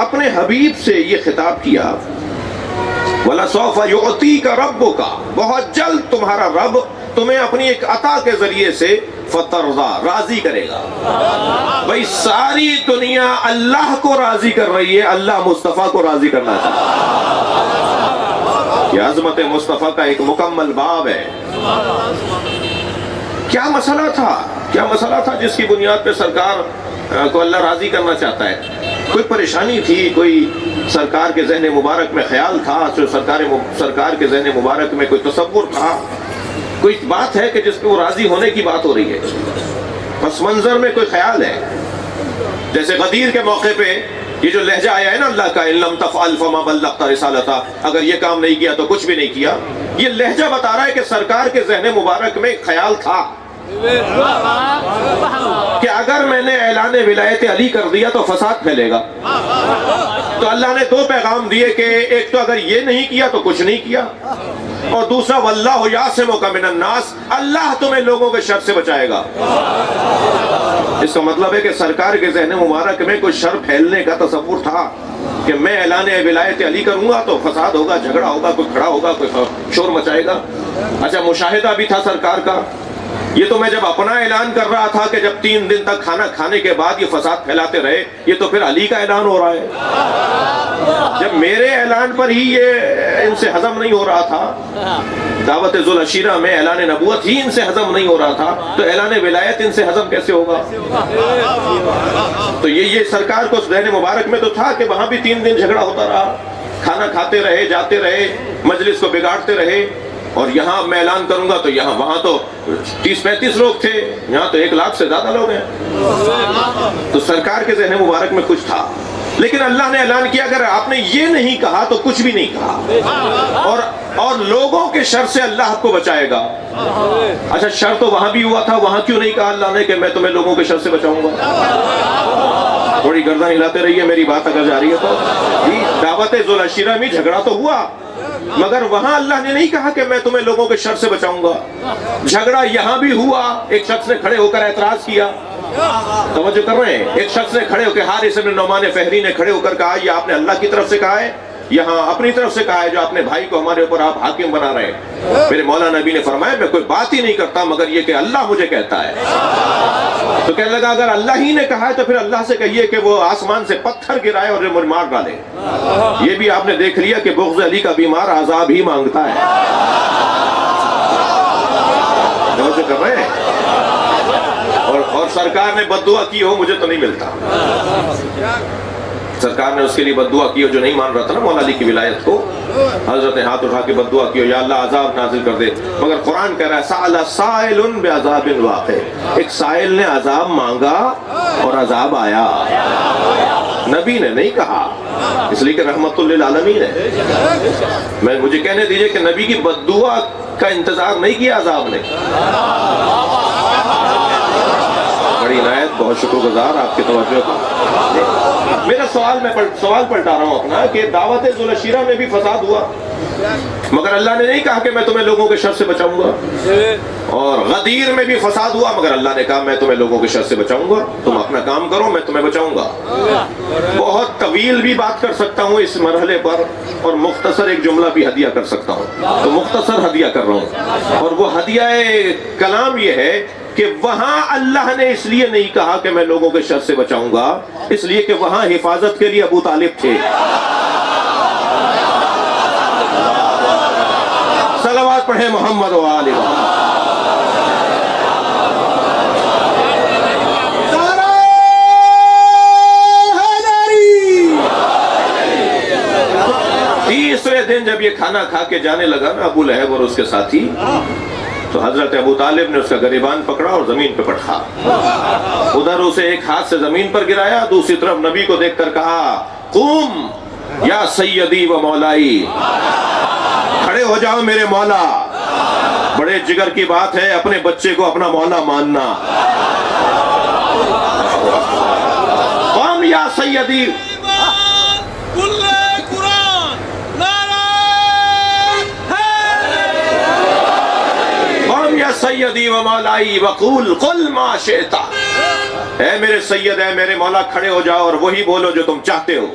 اپنے حبیب سے یہ خطاب کیا، وَلَسَوْفَ يُعْطِيكَ رَبُّكَ، بہت جلد تمہارا رب تمہیں اپنی ایک عطا کے ذریعے سے فَتَرْضَى، راضی کرے گا۔ بھئی ساری دنیا اللہ کو راضی کر رہی ہے، اللہ مصطفیٰ کو راضی کرنا چاہتا ہے۔ یہ عظمت مصطفیٰ کا ایک مکمل باب ہے۔ کیا مسئلہ تھا جس کی بنیاد پہ سرکار کو اللہ راضی کرنا چاہتا ہے؟ کوئی پریشانی تھی، کوئی سرکار کے ذہن مبارک میں خیال تھا، سرکار کے ذہن مبارک میں کوئی تصور تھا، کوئی بات ہے کہ جس پہ وہ راضی ہونے کی بات ہو رہی ہے؟ پس منظر میں کوئی خیال ہے؟ جیسے غدیر کے موقع پہ یہ جو لہجہ آیا ہے نا اللہ کا، إِن لَمْ تَفْعَلْ فَمَا بَلَّغْتَ رِسَالَتَهُ، اگر یہ کام نہیں کیا تو کچھ بھی نہیں کیا، یہ لہجہ بتا رہا ہے کہ سرکار کے ذہن مبارک میں خیال تھا کہ اگر میں نے اعلان ولایت علی کر دیا تو فساد پھیلے گا۔ تو اللہ نے دو پیغام دیے کہ ایک تو اگر یہ نہیں کیا تو کچھ نہیں کیا، اور دوسرا وَاللَّهُ يَعْصِمُكَ مِنَ النَّاسِ، اللہ تمہیں لوگوں کے شر سے بچائے گا۔ اس کا مطلب ہے کہ سرکار کے ذہن مبارک میں کوئی شر پھیلنے کا تصور تھا کہ میں اعلان ولایت علی کروں گا تو فساد ہوگا، جھگڑا ہوگا، کوئی کھڑا ہوگا، کوئی شور مچائے گا۔ اچھا، مشاہدہ بھی تھا سرکار کا، یہ تو میں جب اپنا اعلان کر رہا تھا کہ جب 3 دن تک کھانا کھانے کے بعد یہ فساد پھیلاتے رہے، یہ تو پھر علی کا اعلان ہو رہا ہے۔ جب میرے اعلان پر ہی یہ ان سے ہضم نہیں ہو رہا تھا، دعوت ذوالعشیرہ میں اعلان نبوت ہی ان سے ہضم نہیں ہو رہا تھا، تو اعلان ولایت ان سے ہضم کیسے ہوگا؟ تو یہ سرکار کو ذہن مبارک میں تو تھا کہ وہاں بھی 3 دن جھگڑا ہوتا رہا، کھانا کھاتے رہے، جاتے رہے، مجلس کو بگاڑتے رہے، اور یہاں میں اعلان کروں گا تو وہاں تو 30-35 لوگ تھے، یہاں تو 1 لاکھ سے زیادہ لوگ ہیں۔ تو سرکار کے ذہن مبارک میں کچھ تھا، لیکن اللہ نے اعلان کیا اگر آپ نے یہ نہیں کہا تو کچھ بھی نہیں کہا، اور لوگوں کے شر سے اللہ آپ کو بچائے گا۔ اچھا، شر تو وہاں بھی ہوا تھا، وہاں کیوں نہیں کہا اللہ نے کہ میں تمہیں لوگوں کے شر سے بچاؤں گا؟ تھوڑی گردن ہلاتے رہیے، میری بات اگر جاری ہے تو۔ دعوت ذوالعشیرہ میں جھگڑا تو ہوا، مگر وہاں اللہ نے نہیں کہا کہ میں تمہیں لوگوں کے شر سے بچاؤں گا۔ جھگڑا یہاں بھی ہوا، ایک شخص نے کھڑے ہو کر اعتراض کیا، توجہ کر رہے ہیں؟ ایک شخص نے کھڑے ہو کے، حارث بن نعمان فہری نے کھڑے ہو کر کہا یہ آپ نے اللہ کی طرف سے کہا ہے، یہاں اپنی طرف سے کہا ہے جو اپنے بھائی کو ہمارے اوپر آپ حاکم بنا رہے ہیں؟ میرے مولا نبی نے فرمایا میں کوئی بات ہی نہیں کرتا مگر یہ کہ اللہ مجھے کہتا ہے۔ تو کہنے لگا اگر اللہ ہی نے کہا ہے تو پھر اللہ سے کہیے کہ وہ آسمان سے پتھر گرائے اور مجھے مار ڈالے۔ یہ بھی آپ نے دیکھ لیا کہ بغض علی کا بیمار عذاب ہی مانگتا ہے۔ توجہ کر رہے ہیں؟ اور سرکار نے بد دعا کی ہو مجھے تو نہیں ملتا۔ سرکار نے اس کے لیے بد دعا کی ہو جو نہیں مان رہا تھا نا مولا علی کی ولایت کو، حضرت نے ہاتھ اٹھا کے بد دعا کی ہو یا اللہ عذاب نازل کر دے، مگر قرآن کہہ رہا ہے سأل سائل بعذاب واقع، ایک سائل نے عذاب مانگا اور عذاب آیا، نبی نے نہیں کہا، اس لیے کہ رحمت للعالمین ہے۔ مجھے کہنے دیجئے کہ نبی کی بد دعا کا انتظار نہیں کیا عذاب نے۔ بڑی عنایت، بہت شکر گزار آپ کی توجہ کا۔ میرا سوال پلٹا رہا ہوں اپنا کہ دعوت ذوالعشیرہ میں بھی فساد ہوا، مگر اللہ نے نہیں کہا کہ میں تمہیں لوگوں کے شر سے بچاؤں گا، اور غدیر میں بھی فساد ہوا مگر اللہ نے کہا میں تمہیں لوگوں کے شر سے بچاؤں گا، تم اپنا کام کرو میں تمہیں بچاؤں گا۔ بہت طویل بھی بات کر سکتا ہوں اس مرحلے پر، اور مختصر ایک جملہ بھی ہدیہ کر سکتا ہوں، تو مختصر ہدیہ کر رہا ہوں، اور وہ ہدیہ کلام یہ ہے کہ وہاں اللہ نے اس لیے نہیں کہا کہ میں لوگوں کے شر سے بچاؤں گا، اس لیے کہ وہاں حفاظت کے لیے ابو طالب تھے۔ صلوات پڑھیں محمد و آل محمد۔ تیسرے دن جب یہ کھانا کھا کے جانے لگا نا ابو لہب اور اس کے ساتھی، تو حضرت ابو طالب نے اس کا گریبان پکڑا اور زمین پہ پٹھا، ادھر اسے ایک ہاتھ سے زمین پر گرایا، دوسری طرف نبی کو دیکھ کر کہا قوم یا سیدی و مولائی، کھڑے ہو جاؤ میرے مولا۔ بڑے جگر کی بات ہے اپنے بچے کو اپنا مولا ماننا۔ قوم یا سیدی، سیدی و مولائی وقول قل ما شئتا، اے میرے سید، اے میرے مولا، کھڑے ہو جاؤ اور وہی بولو جو تم چاہتے ہو۔